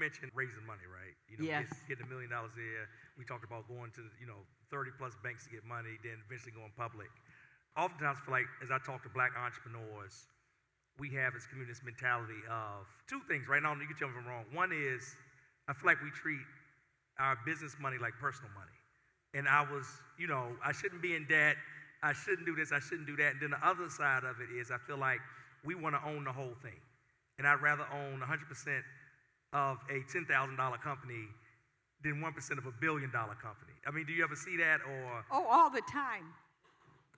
mentioned raising money, right? Yes. Getting $1 million there. We talked about going to 30 plus banks to get money, then eventually going public. Oftentimes, I feel like as I talk to black entrepreneurs, we have as community this mentality of two things. Right now, you can tell me if I'm wrong. One is I feel like we treat our business money like personal money. And I shouldn't be in debt. I shouldn't do this. I shouldn't do that. And then the other side of it is I feel like we want to own the whole thing. And I'd rather own 100% of a $10,000 company than 1% of $1 billion company. I mean, do you ever see that or? Oh, all the time.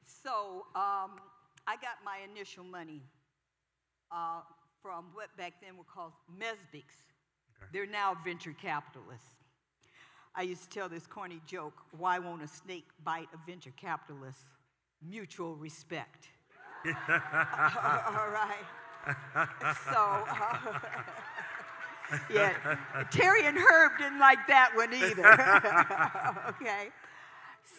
So I got my initial money from what back then were called Mesbics. Okay. They're now venture capitalists. I used to tell this corny joke, why won't a snake bite a venture capitalist? Mutual respect. All right. So, yeah, Terry and Herb didn't like that one either. Okay.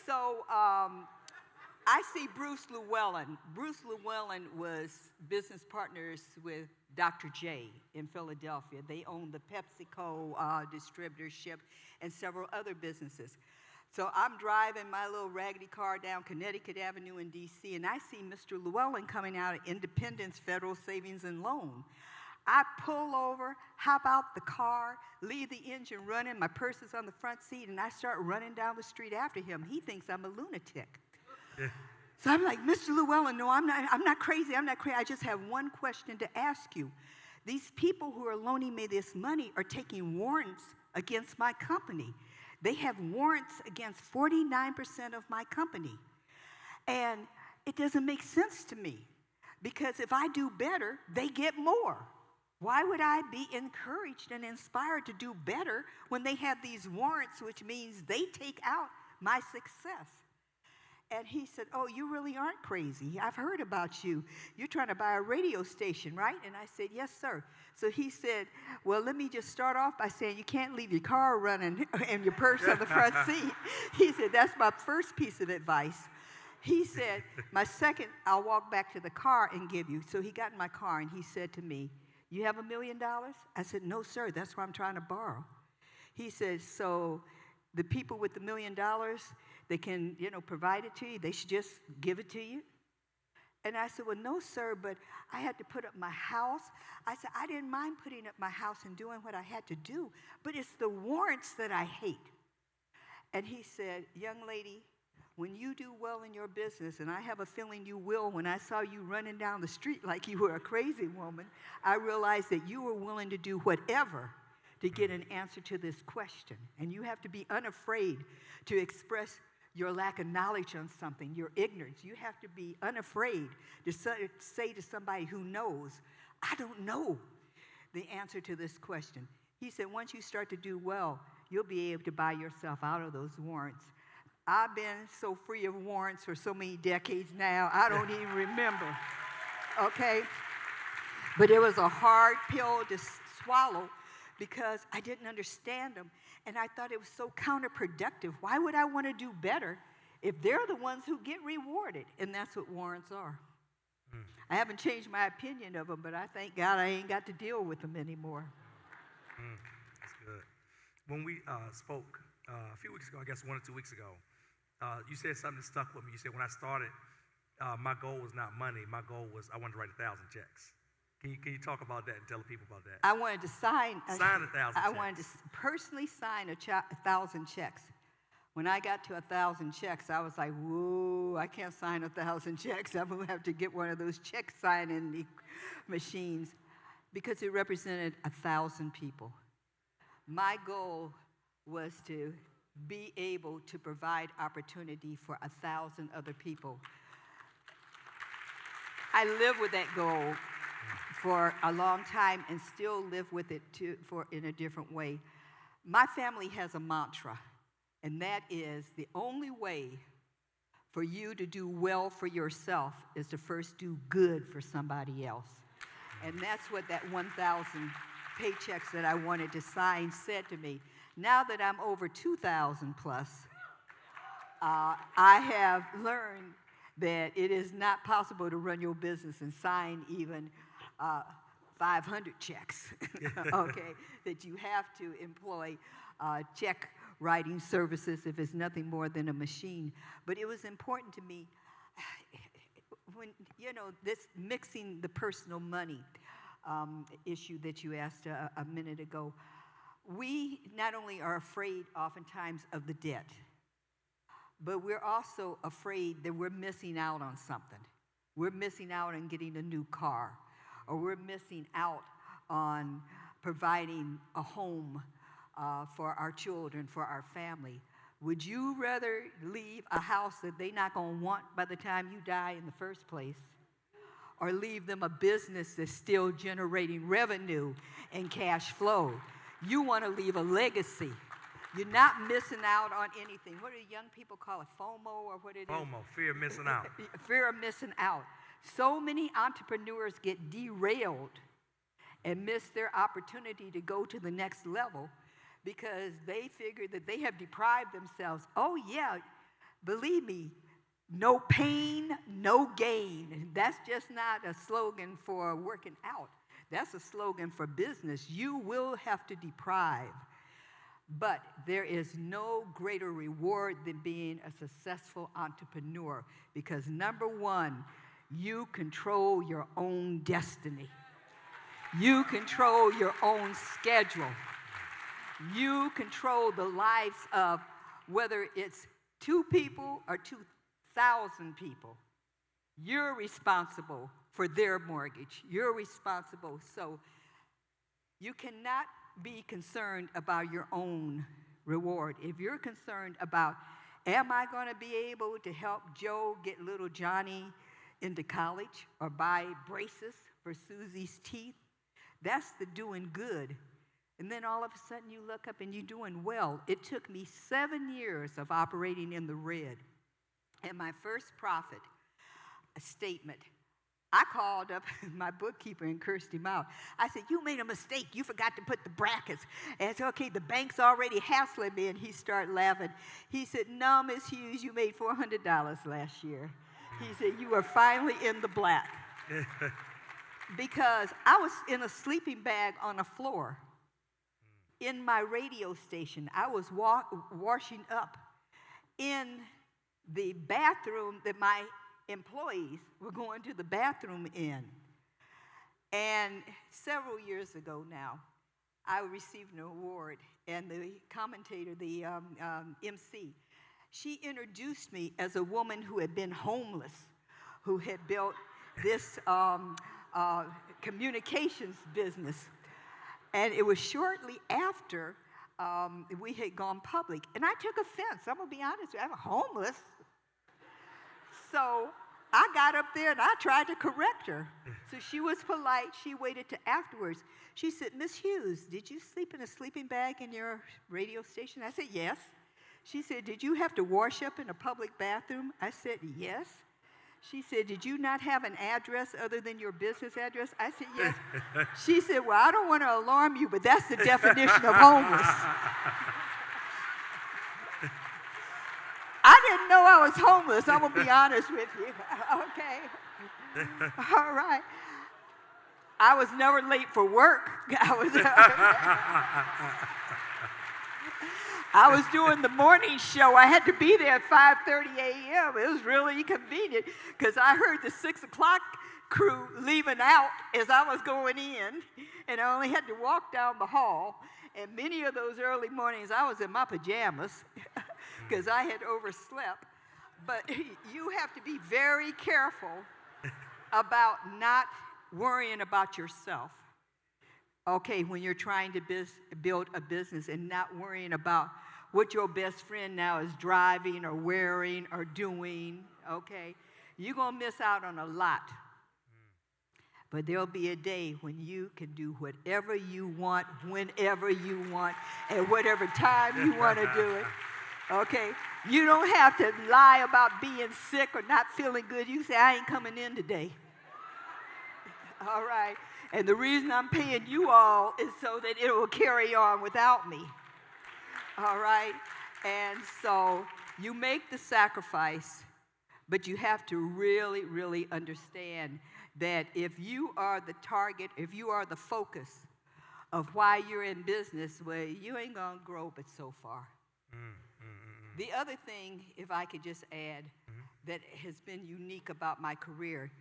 So I see Bruce Llewellyn. Bruce Llewellyn was business partners with Dr. J in Philadelphia. They owned the PepsiCo distributorship and several other businesses. So I'm driving my little raggedy car down Connecticut Avenue in D.C., and I see Mr. Llewellyn coming out of Independence Federal Savings and Loan. I pull over, hop out the car, leave the engine running, my purse is on the front seat, and I start running down the street after him. He thinks I'm a lunatic. Yeah. So I'm like, Mr. Llewellyn, no, I'm not crazy. I just have one question to ask you. These people who are loaning me this money are taking warrants against my company. They have warrants against 49% of my company. And it doesn't make sense to me because if I do better, they get more. Why would I be encouraged and inspired to do better when they have these warrants, which means they take out my success? And he said, oh, you really aren't crazy. I've heard about you. You're trying to buy a radio station, right? And I said, yes, sir. So he said, well, let me just start off by saying you can't leave your car running and your purse on the front seat. He said, that's my first piece of advice. He said, my second, I'll walk back to the car and give you. So he got in my car and he said to me, you have $1 million? I said, no, sir, that's what I'm trying to borrow. He said, so the people with the $1 million, they can, provide it to you. They should just give it to you. And I said, well, no, sir, but I had to put up my house. I said, I didn't mind putting up my house and doing what I had to do, but it's the warrants that I hate. And he said, young lady, when you do well in your business, and I have a feeling you will, when I saw you running down the street like you were a crazy woman, I realized that you were willing to do whatever to get an answer to this question. And you have to be unafraid to express your lack of knowledge on something, your ignorance. You have to be unafraid to say to somebody who knows, I don't know the answer to this question. He said, once you start to do well, you'll be able to buy yourself out of those warrants. I've been so free of warrants for so many decades now, I don't even remember, okay? But it was a hard pill to swallow because I didn't understand them. And I thought it was so counterproductive. Why would I want to do better if they're the ones who get rewarded? And that's what warrants are. I haven't changed my opinion of them, but I thank God I ain't got to deal with them anymore. That's good. When we spoke a few weeks ago, I guess 1 or 2 weeks ago, you said something that stuck with me. You said when I started, my goal was not money. My goal was I wanted to write 1,000 checks. Can you talk about that and tell the people about that? I wanted to sign 1,000 checks. I wanted to personally sign 1,000 checks. When I got to 1,000 checks, I was like, whoa, I can't sign 1,000 checks. I'm going to have to get one of those check signing machines because it represented 1,000 people. My goal was to be able to provide opportunity for 1,000 other people. I lived with that goal for a long time and still live with it in a different way. My family has a mantra, and that is the only way for you to do well for yourself is to first do good for somebody else. And that's what that 1,000 paychecks that I wanted to sign said to me. Now that I'm over 2,000 plus, I have learned that it is not possible to run your business and sign even 500 checks, okay, that you have to employ check writing services if it's nothing more than a machine. But it was important to me when, this mixing the personal money issue that you asked a minute ago. We not only are afraid oftentimes of the debt, but we're also afraid that we're missing out on something. We're missing out on getting a new car, or we're missing out on providing a home for our children, for our family. Would you rather leave a house that they're not going to want by the time you die in the first place, or leave them a business that's still generating revenue and cash flow? You want to leave a legacy. You're not missing out on anything. What do young people call it? FOMO, or what it is? FOMO, fear of missing out. Fear of missing out. So many entrepreneurs get derailed and miss their opportunity to go to the next level because they figure that they have deprived themselves. Oh, yeah, believe me, no pain, no gain. That's just not a slogan for working out. That's a slogan for business. You will have to deprive. But there is no greater reward than being a successful entrepreneur, because number one, you control your own destiny. You control your own schedule. You control the lives of whether it's 2 people or 2,000 people. You're responsible for their mortgage. You're responsible. So you cannot be concerned about your own reward. If you're concerned about, am I going to be able to help Joe get little Johnny into college, or buy braces for Susie's teeth, that's the doing good. And then all of a sudden you look up and you're doing well. It took me 7 years of operating in the red. And my first profit statement, I called up my bookkeeper and cursed him out. I said, you made a mistake. You forgot to put the brackets. And I said, okay, the bank's already hassling me. And he started laughing. He said, no, Miss Hughes, you made $400 last year. He said, you are finally in the black. Because I was in a sleeping bag on a floor in my radio station. I was washing up in the bathroom that my employees were going to the bathroom in. And several years ago now, I received an award, and the commentator, the MC, she introduced me as a woman who had been homeless, who had built this communications business. And it was shortly after we had gone public. And I took offense. I'm going to be honest with you. I'm homeless. So I got up there and I tried to correct her. So she was polite. She waited till afterwards. She said, Miss Hughes, did you sleep in a sleeping bag in your radio station? I said, yes. She said, did you have to wash up in a public bathroom? I said, yes. She said, did you not have an address other than your business address? I said, yes. She said, well, I don't want to alarm you, but that's the definition of homeless. I didn't know I was homeless. I'm going to be honest with you. Okay. All right. I was never late for work. I was doing the morning show. I had to be there at 5:30 a.m. It was really convenient because I heard the 6 o'clock crew leaving out as I was going in, and I only had to walk down the hall. And many of those early mornings, I was in my pajamas because I had overslept. But you have to be very careful about not worrying about yourself. Okay, when you're trying to build a business and not worrying about what your best friend now is driving or wearing or doing, okay, you're going to miss out on a lot. But there'll be a day when you can do whatever you want, whenever you want, at whatever time you want to do it. Okay? You don't have to lie about being sick or not feeling good. You say, I ain't coming in today. All right? And the reason I'm paying you all is so that it will carry on without me. All right? And so you make the sacrifice, but you have to really, really understand that if you are the target, if you are the focus of why you're in business, well, you ain't gonna grow but so far. The other thing, if I could just add, that has been unique about my career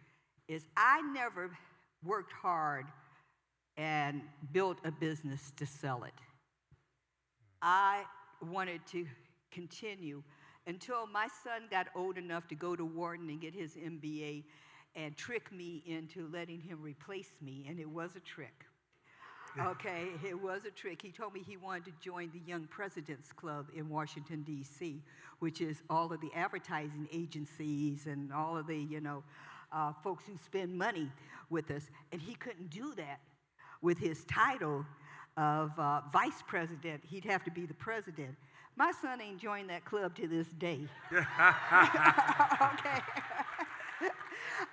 is I never worked hard and built a business to sell it. I wanted to continue until my son got old enough to go to Wharton and get his MBA and trick me into letting him replace me, and it was a trick. Okay, it was a trick. He told me he wanted to join the Young Presidents Club in Washington, D.C., which is all of the advertising agencies and all of the, folks who spend money with us. And he couldn't do that with his title of vice president. He'd have to be the president. My son ain't joined that club to this day. Okay.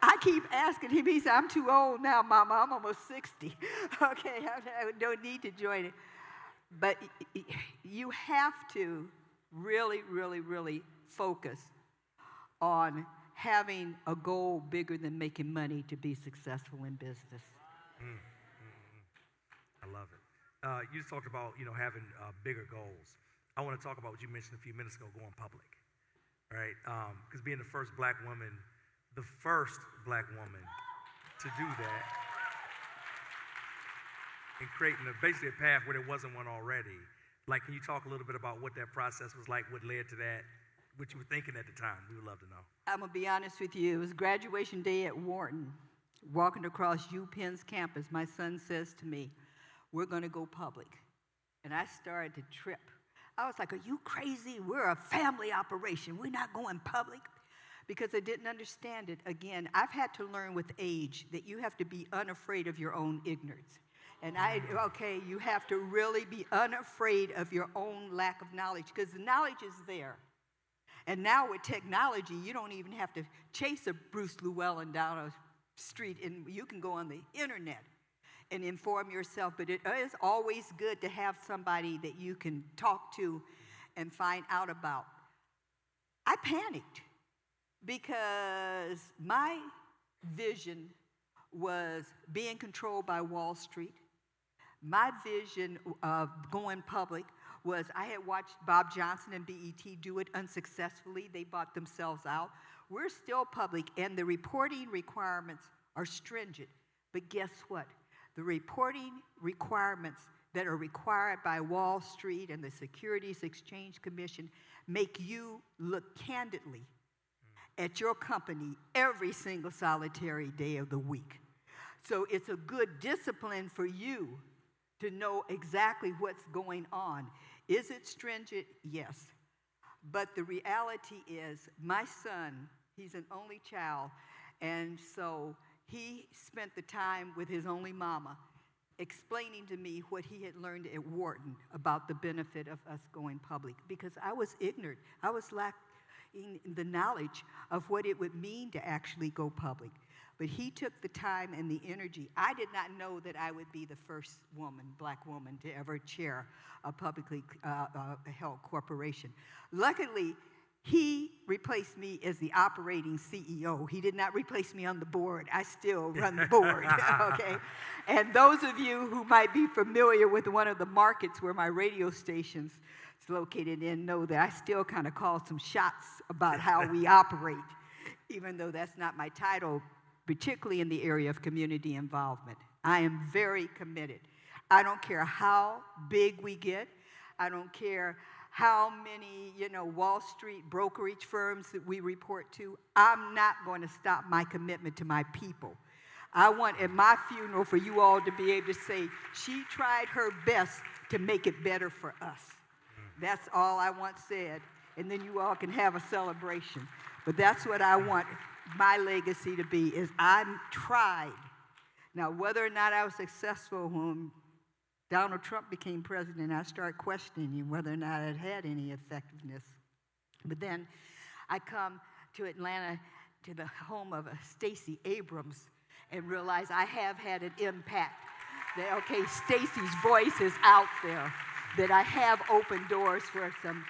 I keep asking him. He said, I'm too old now, Mama. I'm almost 60. Okay, I don't need to join it. But you have to really, really, really focus on having a goal bigger than making money to be successful in business. I love it. You just talked about, having bigger goals. I want to talk about what you mentioned a few minutes ago, going public, right? Because being the first black woman to do that, and creating basically a path where there wasn't one already. Like, can you talk a little bit about what that process was like, what led to that, what you were thinking at the time? We would love to know. I'm going to be honest with you. It was graduation day at Wharton. Walking across UPenn's campus, my son says to me, we're going to go public. And I started to trip. I was like, are you crazy? We're a family operation. We're not going public. Because I didn't understand it. Again, I've had to learn with age that you have to be unafraid of your own ignorance. And you have to really be unafraid of your own lack of knowledge, because the knowledge is there. And now with technology, you don't even have to chase a Bruce Llewellyn down a street, and you can go on the internet and inform yourself. But it is always good to have somebody that you can talk to and find out about. I panicked because my vision was being controlled by Wall Street. My vision of going public was I had watched Bob Johnson and BET do it unsuccessfully. They bought themselves out. We're still public, and the reporting requirements are stringent. But guess what? The reporting requirements that are required by Wall Street and the Securities Exchange Commission make you look candidly at your company every single solitary day of the week. So it's a good discipline for you to know exactly what's going on. Is it stringent? Yes. But the reality is, my son, he's an only child, and so he spent the time with his only mama explaining to me what he had learned at Wharton about the benefit of us going public, because I was ignorant. I was lacking the knowledge of what it would mean to actually go public. But he took the time and the energy. I did not know that I would be the first woman, black woman, to ever chair a publicly held corporation. Luckily, he replaced me as the operating CEO. He did not replace me on the board. I still run the board, okay? And those of you who might be familiar with one of the markets where my radio station's located in know that I still kind of call some shots about how we operate, even though that's not my title, particularly in the area of community involvement. I am very committed. I don't care how big we get. I don't care how many, Wall Street brokerage firms that we report to. I'm not going to stop my commitment to my people. I want at my funeral for you all to be able to say, she tried her best to make it better for us. That's all I want said. And then you all can have a celebration. But that's what I want my legacy to be, is I tried. Now, whether or not I was successful when Donald Trump became president, I started questioning whether or not it had any effectiveness. But then I come to Atlanta, to the home of Stacey Abrams, and realize I have had an impact. That, okay, Stacey's voice is out there, that I have opened doors for some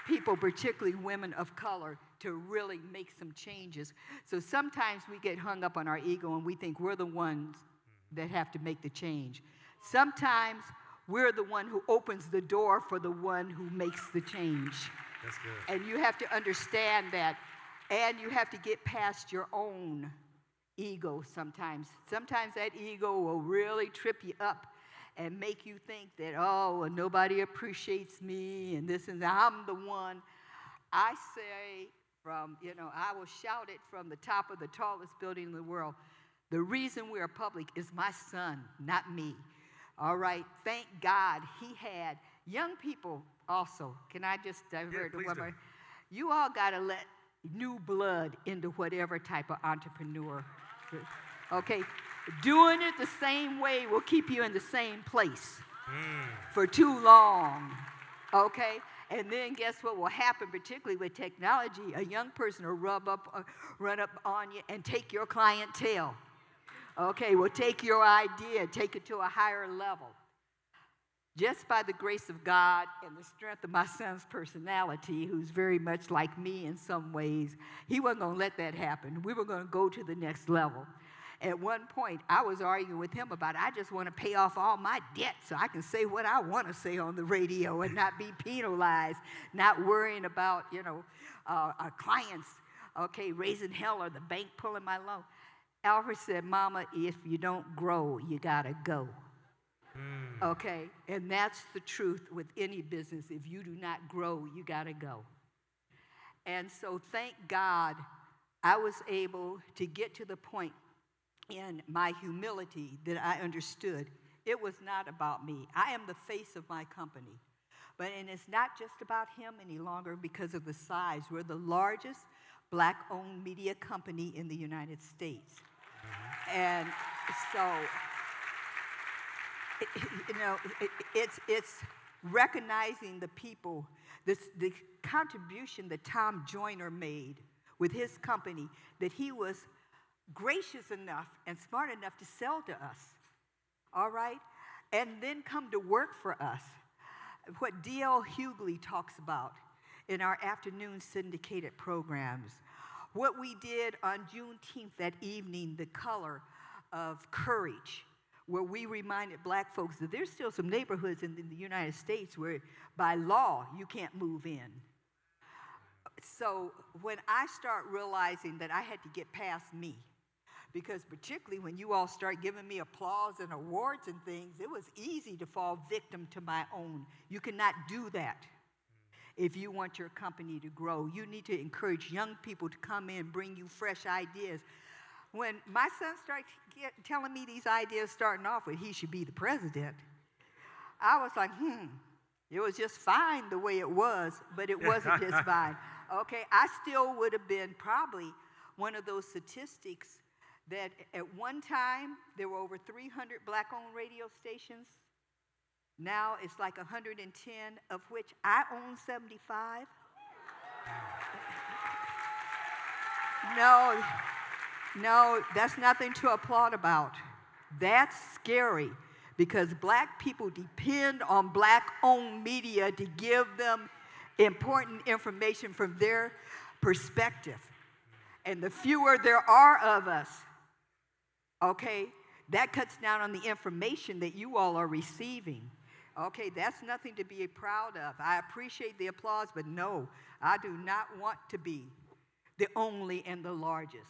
people, particularly women of color, to really make some changes. So sometimes we get hung up on our ego and we think we're the ones that have to make the change. Sometimes we're the one who opens the door for the one who makes the change. That's good. And you have to understand that. And you have to get past your own ego sometimes. Sometimes that ego will really trip you up and make you think that, oh, well, nobody appreciates me and this and that. I'm the one. I say I will shout it from the top of the tallest building in the world. The reason we're public is my son, not me. All right? Thank God he had young people also. Can I just divert to one more? You all got to let new blood into whatever type of entrepreneur. Okay? Doing it the same way will keep you in the same place for too long. Okay? And then guess what will happen, particularly with technology? A young person will run up on you and take your clientele. Okay, will take your idea, take it to a higher level. Just by the grace of God and the strength of my son's personality, who's very much like me in some ways, he wasn't going to let that happen. We were going to go to the next level. At one point, I was arguing with him about, I just want to pay off all my debt so I can say what I want to say on the radio and not be penalized, not worrying about, our clients, okay, raising hell or the bank pulling my loan. Alfred said, Mama, if you don't grow, you got to go. Okay? And that's the truth with any business. If you do not grow, you got to go. And so thank God I was able to get to the point in my humility that I understood it was not about me. I am the face of my company. And it's not just about him any longer because of the size. We're the largest black-owned media company in the United States. And so, it's recognizing the people, the contribution that Tom Joyner made with his company, that he was gracious enough and smart enough to sell to us, all right? And then come to work for us. What D.L. Hughley talks about in our afternoon syndicated programs. What we did on Juneteenth that evening, the color of courage, where we reminded black folks that there's still some neighborhoods in the United States where by law you can't move in. So when I start realizing that I had to get past me, because particularly when you all start giving me applause and awards and things, it was easy to fall victim to my own. You cannot do that. If you want your company to grow, you need to encourage young people to come in, bring you fresh ideas. When my son started telling me these ideas, starting off with he should be the president, I was like, it was just fine the way it was, but it wasn't just fine. Okay, I still would have been probably one of those statistics that at one time there were over 300 black-owned radio stations. Now it's like 110, of which I own 75. No, that's nothing to applaud about. That's scary because black people depend on black-owned media to give them important information from their perspective. And the fewer there are of us, okay, that cuts down on the information that you all are receiving. Okay, that's nothing to be proud of. I appreciate the applause, but no, I do not want to be the only and the largest.